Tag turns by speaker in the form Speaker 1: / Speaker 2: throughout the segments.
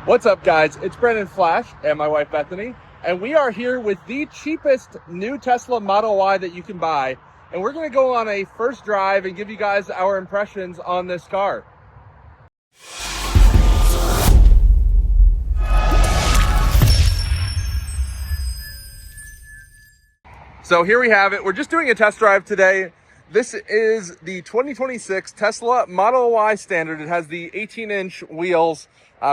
Speaker 1: What's up, guys? It's Brendan Flash and my wife Bethany, and we are here with the cheapest new Tesla Model Y that you can buy, and we're going to go on a first drive and give you guys our impressions on this car. So here we have it. We're just doing a test drive today. This is the 2026 Tesla Model Y Standard. It has the 18-inch wheels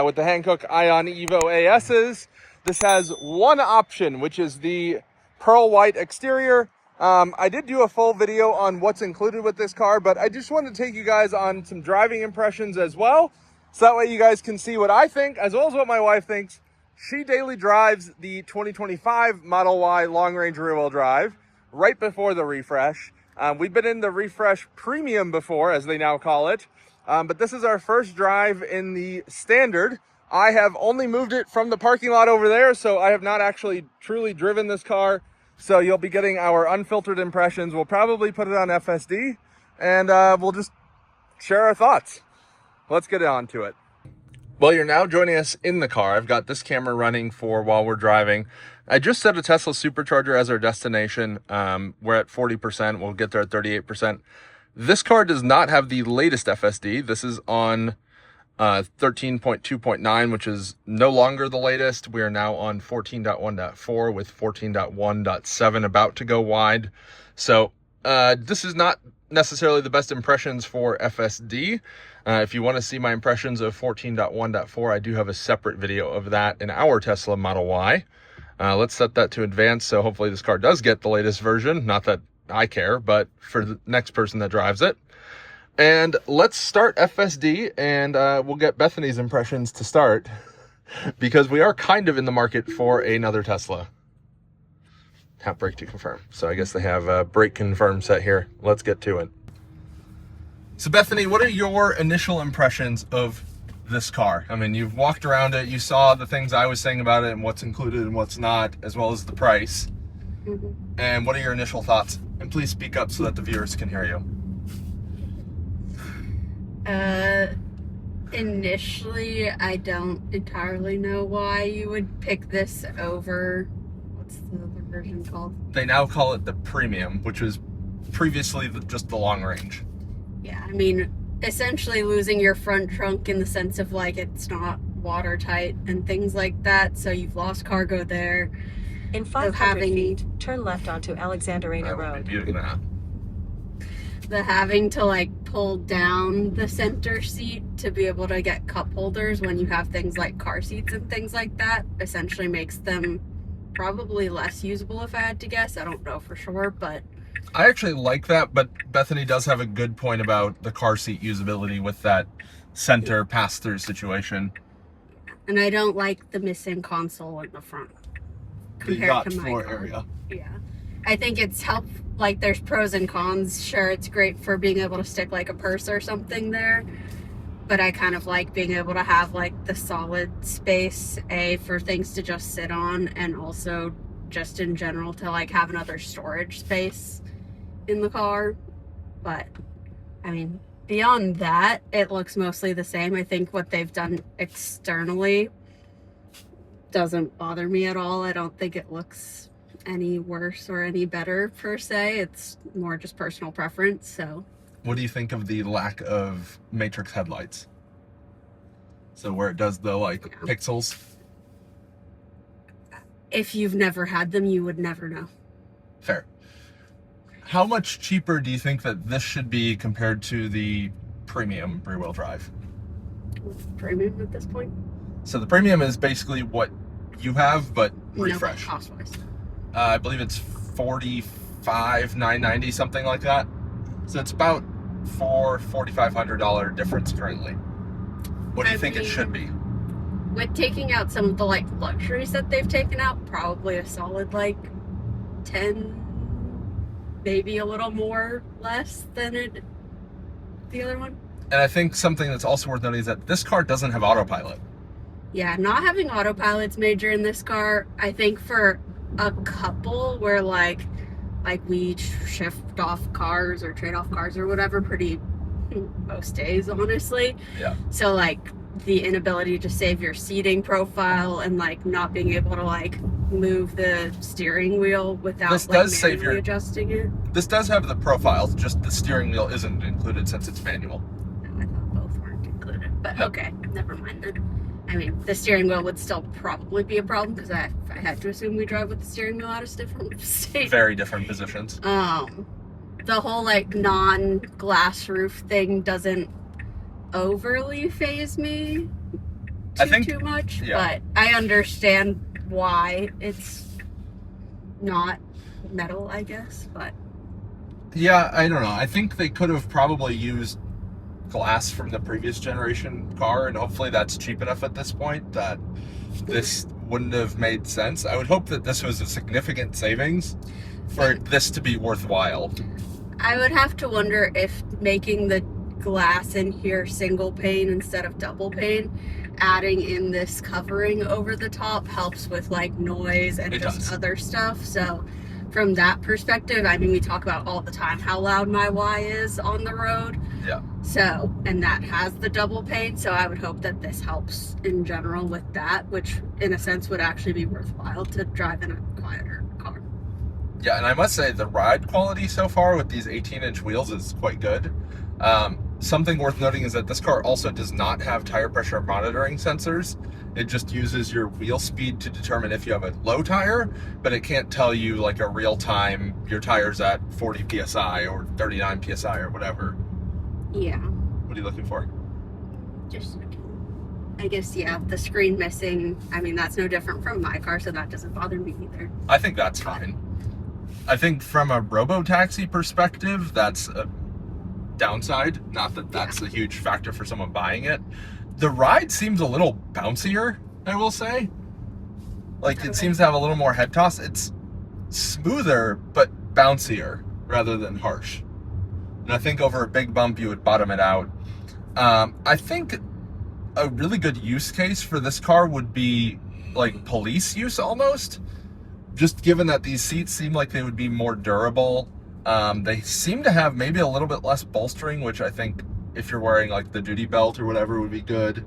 Speaker 1: with the Hankook Ion Evo ASs. This has one option, which is the pearl white exterior. I did do a full video on what's included with this car, but I just wanted to take you guys on some driving impressions as well. So that way you guys can see what I think, as well as what my wife thinks. She daily drives the 2025 Model Y long-range rear-wheel drive right before the refresh. We've been in the refresh premium before, as they now call it, but this is our first drive in the standard. I have only moved it from the parking lot over there, so I have not actually truly driven this car. So you'll be getting our unfiltered impressions. We'll probably put it on FSD, and we'll just share our thoughts. Let's get on to it. Well, you're now joining us in the car. I've got this camera running for while we're driving. I just set a Tesla Supercharger as our destination. We're at 40%. We'll get there at 38%. This car does not have the latest FSD. This is on 13.2.9, which is no longer the latest. We are now on 14.1.4 with 14.1.7 about to go wide. So this is not necessarily the best impressions for FSD. If you want to see my impressions of 14.1.4, I do have a separate video of that in our Tesla Model Y. Let's set that to advanced, so hopefully this car does get the latest version. Not that I care, but for the next person that drives it. And let's start FSD, and we'll get Bethany's impressions to start, because we are kind of in the market for another Tesla. Tap brake to confirm. So I guess they have a brake confirm set here. Let's get to it. So Bethany, what are your initial impressions of this car? I mean, you've walked around it, you saw the things I was saying about it and what's included and what's not, as well as the price. Mm-hmm. And what are your initial thoughts? And please speak up so that the viewers can hear you.
Speaker 2: Initially, I don't entirely know why you would pick this over, what's the other version called?
Speaker 1: They now call it the premium, which was previously just the long range.
Speaker 2: Yeah, I mean, essentially losing your front trunk in the sense of like it's not watertight and things like that, so you've lost cargo there.
Speaker 3: In 500 feet, turn left onto Alexandrina Road.
Speaker 2: The having to like pull down the center seat to be able to get cup holders when you have things like car seats and things like that essentially makes them probably less usable, if I had to guess. I don't know for sure, but
Speaker 1: I actually like that, but Bethany does have a good point about the car seat usability with that center pass-through situation.
Speaker 2: And I don't like the missing console in the front
Speaker 1: compared to my car. Area.
Speaker 2: Yeah. I think it's helpful. Like, there's pros and cons. Sure, it's great for being able to stick like a purse or something there, but I kind of like being able to have like the solid space, for things to just sit on, and also just in general to like have another storage space in the car. But I mean, beyond that, it looks mostly the same. I think what they've done externally doesn't bother me at all. I don't think it looks any worse or any better per se. It's more just personal preference. So
Speaker 1: what do you think of the lack of matrix headlights? So where it does the like pixels?
Speaker 2: If you've never had them, you would never know.
Speaker 1: Fair. How much cheaper do you think that this should be compared to the premium rear-wheel drive?
Speaker 2: Premium at this point?
Speaker 1: So the premium is basically what you have, but refresh.
Speaker 2: No, cost-wise.
Speaker 1: I believe it's $45,990, something like that. So it's about $4,500 difference currently. What do you think it should be?
Speaker 2: With taking out some of the like luxuries that they've taken out, probably a solid like 10, maybe a little more less than the other one.
Speaker 1: And I think something that's also worth noting is that this car doesn't have autopilot.
Speaker 2: Yeah, not having autopilot's major in this car. I think for a couple where like we shift off cars or trade off cars or whatever pretty most days, honestly.
Speaker 1: Yeah.
Speaker 2: So like the inability to save your seating profile and like not being able to like move the steering wheel without
Speaker 1: This
Speaker 2: like
Speaker 1: does save
Speaker 2: manually
Speaker 1: your-
Speaker 2: adjusting it.
Speaker 1: This does have the profiles, just the steering wheel isn't included since it's manual.
Speaker 2: No, I thought both weren't included, but
Speaker 1: Yep.
Speaker 2: okay, never mind then. I mean, the steering wheel would still probably be a problem because I had to assume we drive with the steering wheel out of different states.
Speaker 1: Very different positions.
Speaker 2: The whole like non-glass roof thing doesn't overly faze me too much,
Speaker 1: yeah.
Speaker 2: but I understand why it's not metal, I guess, but
Speaker 1: Yeah, I don't know. I think they could have probably used glass from the previous generation car, and hopefully that's cheap enough at this point that this wouldn't have made sense. I would hope that this was a significant savings for this to be worthwhile.
Speaker 2: I would have to wonder if making the glass in here single pane instead of double pane, adding in this covering over the top helps with like noise and just other stuff. So from that perspective, I mean, we talk about all the time how loud my Y is on the road.
Speaker 1: Yeah.
Speaker 2: So, and that has the double pane. So I would hope that this helps in general with that, which in a sense would actually be worthwhile to drive in a quieter car.
Speaker 1: Yeah, and I must say the ride quality so far with these 18-inch wheels is quite good. Something worth noting is that this car also does not have tire pressure monitoring sensors. It just uses your wheel speed to determine if you have a low tire, but it can't tell you like a real time your tire's at 40 psi or 39 psi or whatever.
Speaker 2: Yeah.
Speaker 1: What are you looking for?
Speaker 2: Just, I guess, yeah, the screen missing. I mean, that's no different from my car, so that doesn't bother me either.
Speaker 1: I think that's fine. I think from a robo-taxi perspective, that's a downside. Not that that's a huge factor for someone buying it. The ride seems a little bouncier, I will say. Like, it seems to have a little more head toss. It's smoother, but bouncier rather than harsh. And I think over a big bump, you would bottom it out. I think a really good use case for this car would be like police use almost. Just given that these seats seem like they would be more durable. They seem to have maybe a little bit less bolstering, which I think if you're wearing like the duty belt or whatever would be good.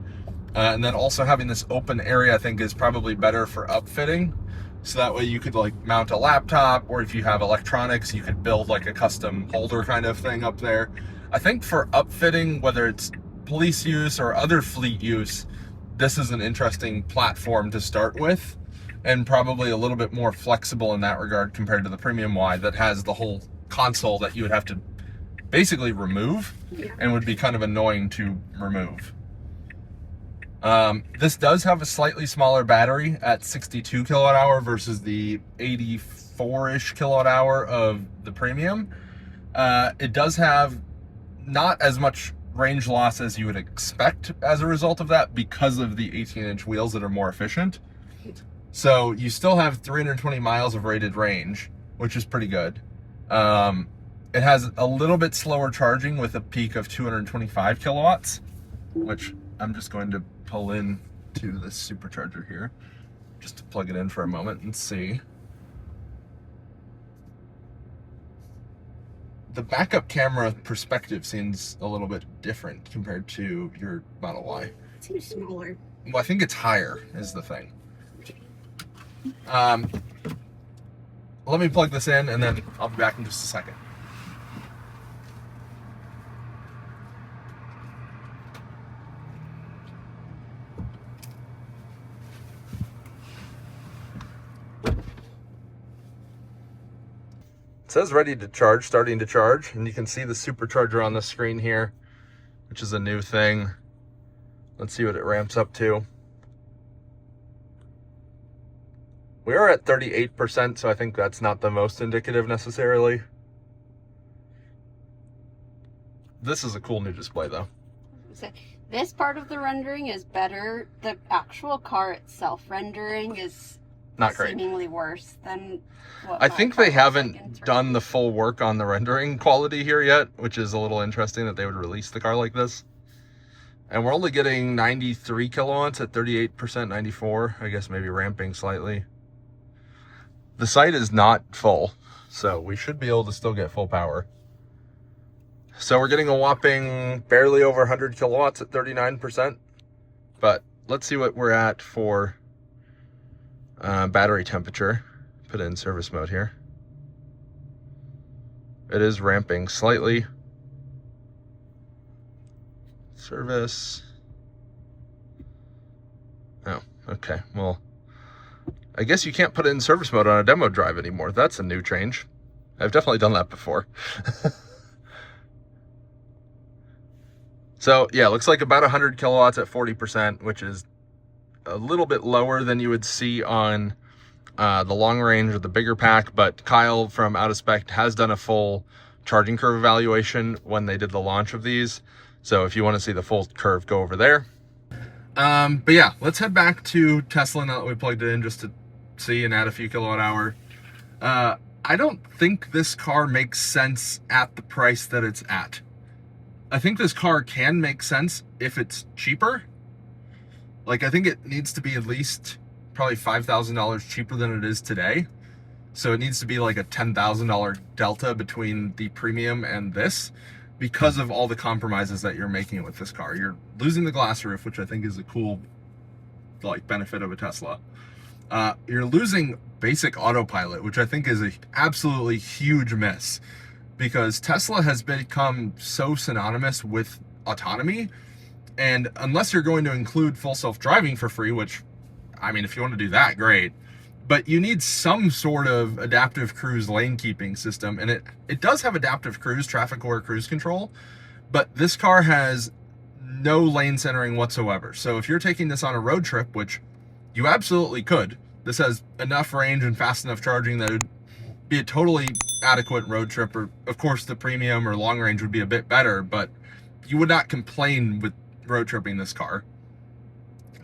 Speaker 1: And then also having this open area I think is probably better for upfitting. So that way you could like mount a laptop, or if you have electronics, you could build like a custom holder kind of thing up there. I think for upfitting, whether it's police use or other fleet use, this is an interesting platform to start with, and probably a little bit more flexible in that regard compared to the Premium Y that has the whole console that you would have to basically remove and would be kind of annoying to remove. This does have a slightly smaller battery at 62 kilowatt hour versus the 84-ish kilowatt hour of the Premium. It does have not as much range loss as you would expect as a result of that because of the 18-inch wheels that are more efficient. So you still have 320 miles of rated range, which is pretty good. It has a little bit slower charging with a peak of 225 kilowatts, which I'm just going to pull in to the supercharger here just to plug it in for a moment and see. The backup camera perspective seems a little bit different compared to your Model Y.
Speaker 2: It seems smaller.
Speaker 1: Well, I think it's higher is the thing. Let me plug this in and then I'll be back in just a second. It says ready to charge, starting to charge, and you can see the supercharger on the screen here, which is a new thing. Let's see what it ramps up to. We are at 38%, so I think that's not the most indicative necessarily. This is a cool new display though.
Speaker 2: This part of the rendering is better. The actual car itself rendering is
Speaker 1: not great.
Speaker 2: Seemingly worse than what
Speaker 1: I think they haven't done the full work on the rendering quality here yet, which is a little interesting that they would release the car like this. And we're only getting 93 kilowatts at 38%, 94, I guess maybe ramping slightly. The site is not full, so we should be able to still get full power. So we're getting a whopping barely over 100 kilowatts at 39%. But let's see what we're at for battery temperature. Put it in service mode here. It is ramping slightly. Service. Oh, okay. Well, I guess you can't put it in service mode on a demo drive anymore. That's a new change. I've definitely done that before. So yeah, looks like about 100 kilowatts at 40%, which is a little bit lower than you would see on the long range or the bigger pack, but Kyle from Out of Spec has done a full charging curve evaluation when they did the launch of these. So if you want to see the full curve, go over there. But yeah, let's head back to Tesla now that we plugged it in, just to see and add a few kilowatt hour. I don't think this car makes sense at the price that it's at. I think this car can make sense if it's cheaper. Like, I think it needs to be at least probably $5,000 cheaper than it is today. So it needs to be like a $10,000 delta between the premium and this, because of all the compromises that you're making with this car. You're losing the glass roof, which I think is a cool like benefit of a Tesla. You're losing basic autopilot, which I think is an absolutely huge miss, because Tesla has become so synonymous with autonomy. And unless you're going to include full self-driving for free, which, I mean, if you want to do that, great. But you need some sort of adaptive cruise lane keeping system. And it does have adaptive cruise, traffic aware cruise control, but this car has no lane centering whatsoever. So if you're taking this on a road trip, which you absolutely could, this has enough range and fast enough charging that it would be a totally adequate road trip. Or of course the premium or long range would be a bit better, but you would not complain with road tripping this car.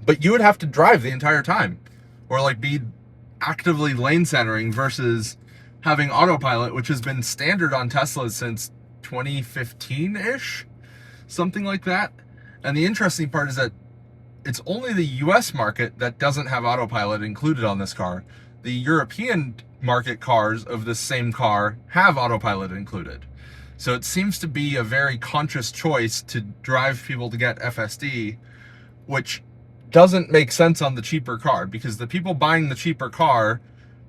Speaker 1: But you would have to drive the entire time, or like be actively lane centering, versus having autopilot, which has been standard on Teslas since 2015-ish, something like that. And the interesting part is that it's only the US market that doesn't have autopilot included on this car. The European market cars of this same car have autopilot included. So it seems to be a very conscious choice to drive people to get FSD, which doesn't make sense on the cheaper car, because the people buying the cheaper car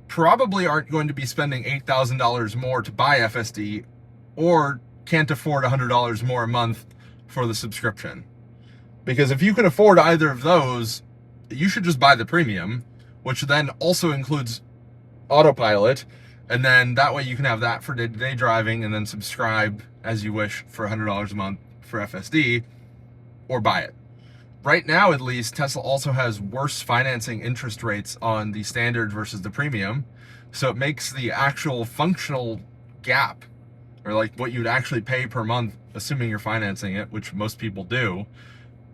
Speaker 1: probably aren't going to be spending $8,000 more to buy FSD, or can't afford $100 more a month for the subscription. Because if you can afford either of those, you should just buy the premium, which then also includes autopilot, and then that way you can have that for day-to-day driving, and then subscribe as you wish for $100 a month for FSD, or buy it. Right now, at least, Tesla also has worse financing interest rates on the standard versus the premium. So it makes the actual functional gap, or like what you'd actually pay per month, assuming you're financing it, which most people do,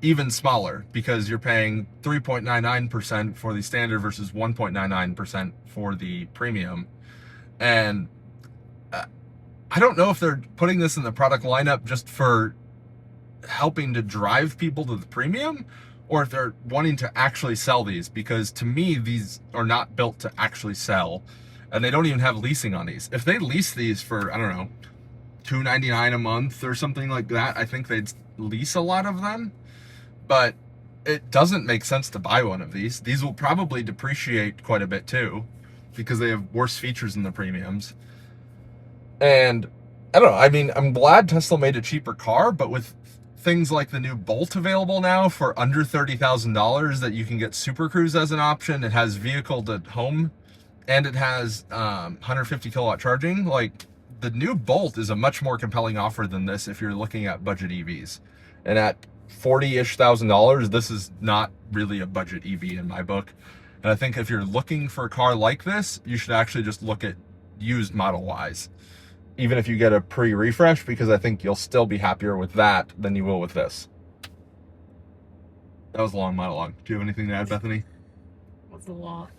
Speaker 1: even smaller, because you're paying 3.99% for the standard versus 1.99% for the premium. And I don't know if they're putting this in the product lineup just for helping to drive people to the premium, or if they're wanting to actually sell these, because to me these are not built to actually sell, and they don't even have leasing on these. If they lease these for, I don't know, $299 a month or something like that, I think they'd lease a lot of them. But it doesn't make sense to buy one of these. These will probably depreciate quite a bit too, because they have worse features than the premiums. And I don't know, I mean, I'm glad Tesla made a cheaper car, but with things like the new Bolt available now for under $30,000, that you can get Super Cruise as an option, it has vehicle to home, and it has 150 kilowatt charging. Like, the new Bolt is a much more compelling offer than this if you're looking at budget EVs. And at $40-ish thousand, this is not really a budget EV in my book. And I think if you're looking for a car like this, you should actually just look at used Model Ys, even if you get a pre-refresh, because I think you'll still be happier with that than you will with this. That was a long monologue. Do you have anything to add, Bethany?
Speaker 2: That's a lot.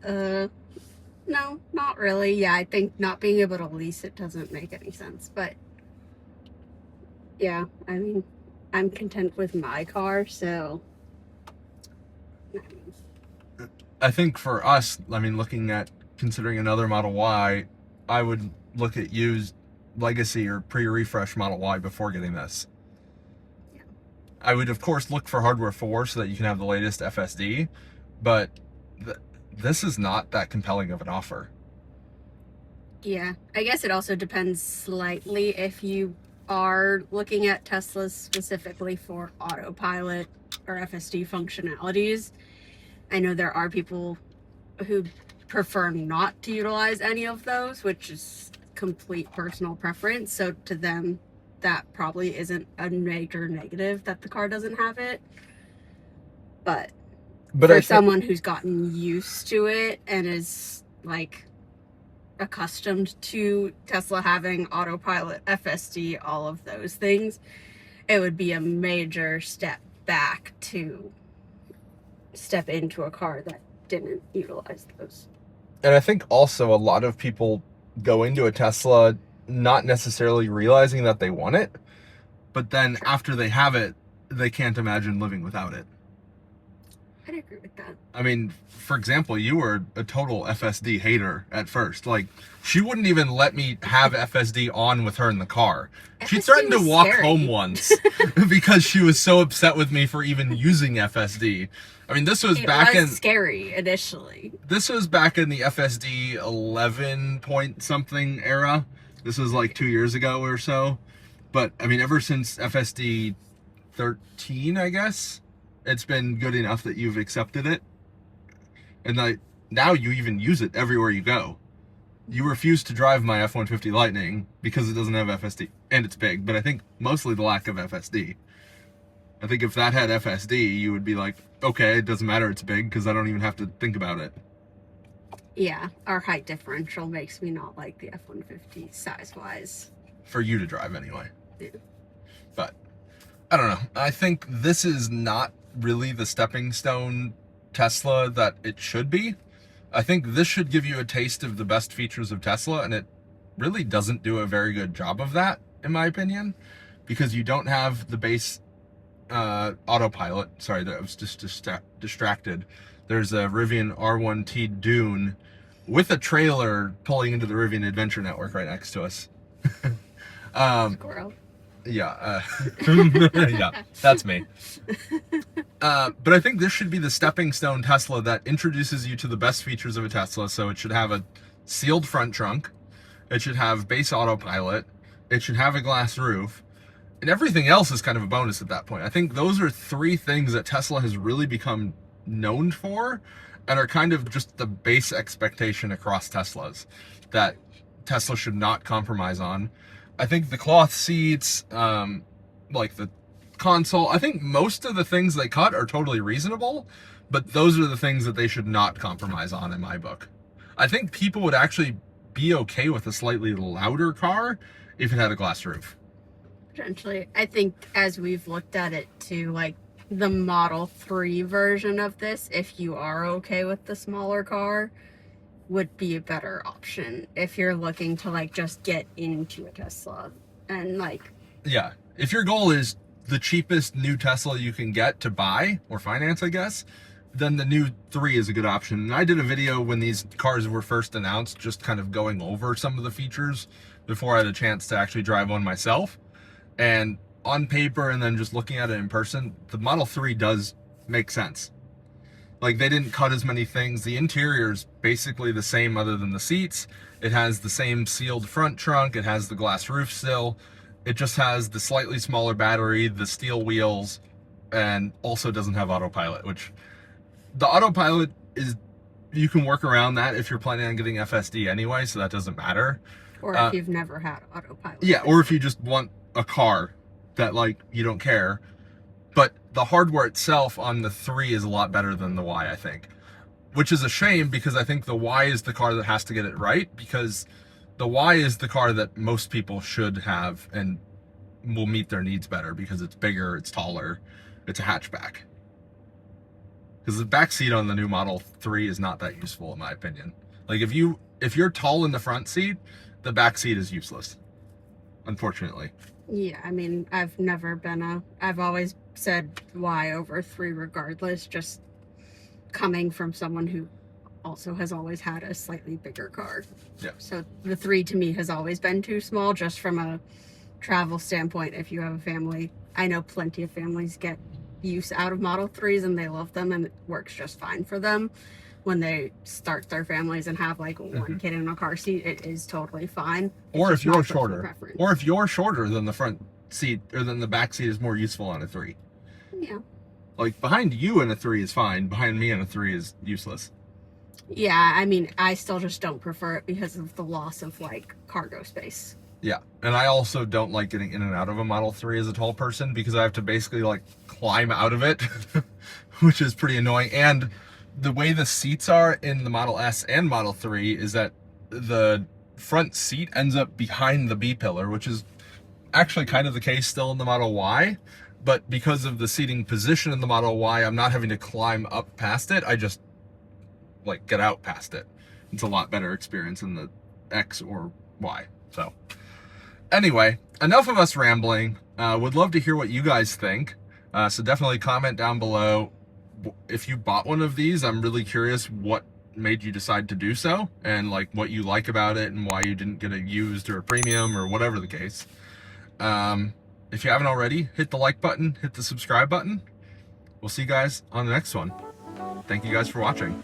Speaker 2: No, not really. Yeah, I think not being able to lease it doesn't make any sense. But yeah, I mean, I'm content with my car, so.
Speaker 1: I think for us, I mean, looking at considering another Model Y, I would look at used Legacy or pre-refresh Model Y before getting this.
Speaker 2: Yeah.
Speaker 1: I would, of course, look for hardware 4 so that you can have the latest FSD, but this is not that compelling of an offer.
Speaker 2: Yeah, I guess it also depends slightly if you are looking at Teslas specifically for Autopilot or FSD functionalities. I know there are people who prefer not to utilize any of those, which is complete personal preference. So to them, that probably isn't a major negative that the car doesn't have it. But for someone who's gotten used to it and is like accustomed to Tesla having Autopilot, FSD, all of those things, it would be a major step back to step into a car that didn't utilize those.
Speaker 1: And I think also a lot of people go into a Tesla not necessarily realizing that they want it, but then after they have it, they can't imagine living without it.
Speaker 2: I'd agree with that.
Speaker 1: I mean, for example, you were a total FSD hater at first. Like, she wouldn't even let me have FSD on with her in the car. She threatened to walk home once because she was so upset with me for even using FSD. I mean, this was back in... It was
Speaker 2: scary initially.
Speaker 1: This was back in the FSD 11 point something era. This was like 2 years ago or so. But, I mean, ever since FSD 13, I guess, it's been good enough that you've accepted it. And like, now you even use it everywhere you go. You refuse to drive my F-150 Lightning because it doesn't have FSD. And it's big, but I think mostly the lack of FSD. I think if that had FSD, you would be like, okay, it doesn't matter, it's big, because I don't even have to think about it.
Speaker 2: Yeah, our height differential makes me not like the F-150 size-wise.
Speaker 1: For you to drive anyway.
Speaker 2: Yeah.
Speaker 1: But, I don't know. I think this is not really the stepping stone Tesla that it should be. I think this should give you a taste of the best features of Tesla, and it really doesn't do a very good job of that, in my opinion, because you don't have the base Autopilot. Sorry, that was just distracted. There's a Rivian R1T Dune with a trailer pulling into the Rivian Adventure Network right next to us.
Speaker 2: Squirrel.
Speaker 1: Yeah, yeah, that's me. But I think this should be the stepping stone Tesla that introduces you to the best features of a Tesla. So it should have a sealed front trunk. It should have base Autopilot. It should have a glass roof. And everything else is kind of a bonus at that point. I think those are 3 things that Tesla has really become known for and are kind of just the base expectation across Teslas that Tesla should not compromise on. I think the cloth seats, like the console, I think most of the things they cut are totally reasonable, but those are the things that they should not compromise on in my book. I think people would actually be okay with a slightly louder car if it had a glass roof.
Speaker 2: Potentially. I think as we've looked at it too, like the Model 3 version of this, if you are okay with the smaller car, would be a better option if you're looking to like just get into a Tesla and like...
Speaker 1: Yeah, if your goal is the cheapest new Tesla you can get to buy or finance, I guess, then the new 3 is a good option. And I did a video when these cars were first announced, just kind of going over some of the features before I had a chance to actually drive one myself. And on paper and then just looking at it in person, the Model 3 does make sense. Like, they didn't cut as many things. The interior is basically the same other than the seats. It has the same sealed front trunk. It has the glass roof still. It just has the slightly smaller battery, the steel wheels, and also doesn't have Autopilot, which the Autopilot is, you can work around that if you're planning on getting FSD anyway, so that doesn't matter.
Speaker 2: Or if you've never had Autopilot.
Speaker 1: Yeah, or if you just want a car that, like, you don't care. But the hardware itself on the 3 is a lot better than the Y, I think. Which is a shame, because I think the Y is the car that has to get it right, because the Y is the car that most people should have and will meet their needs better, because it's bigger, it's taller, it's a hatchback. Because the back seat on the new Model 3 is not that useful, in my opinion. Like, if you're tall in the front seat, the back seat is useless, unfortunately.
Speaker 2: Yeah, I mean, I've always said Y over 3 regardless, just coming from someone who also has always had a slightly bigger car.
Speaker 1: Yeah.
Speaker 2: So the 3 to me has always been too small, just from a travel standpoint, if you have a family, I know plenty of families get use out of Model 3s and they love them and it works just fine for them. When they start their families and have like one kid in a car seat, it is totally fine.
Speaker 1: Or
Speaker 2: It's
Speaker 1: if
Speaker 2: just my
Speaker 1: you're
Speaker 2: personal
Speaker 1: shorter,
Speaker 2: preference.
Speaker 1: or if you're shorter, then the front seat or then the back seat is more useful on a 3.
Speaker 2: Yeah.
Speaker 1: Like behind you in a 3 is fine. Behind me in a 3 is useless.
Speaker 2: Yeah, I mean, I still just don't prefer it because of the loss of like cargo space.
Speaker 1: Yeah, and I also don't like getting in and out of a Model 3 as a tall person because I have to basically like climb out of it, which is pretty annoying. And the way the seats are in the Model S and Model 3 is that the front seat ends up behind the B-pillar, which is actually kind of the case still in the Model Y. But because of the seating position in the Model Y, I'm not having to climb up past it. I just like get out past it. It's a lot better experience in the X or Y. So anyway, enough of us rambling. Would love to hear what you guys think. So definitely comment down below if you bought one of these. I'm really curious what made you decide to do so and like what you like about it and why you didn't get a used or a premium or whatever the case. If you haven't already, hit the like button, hit the subscribe button. We'll see you guys on the next one. Thank you guys for watching.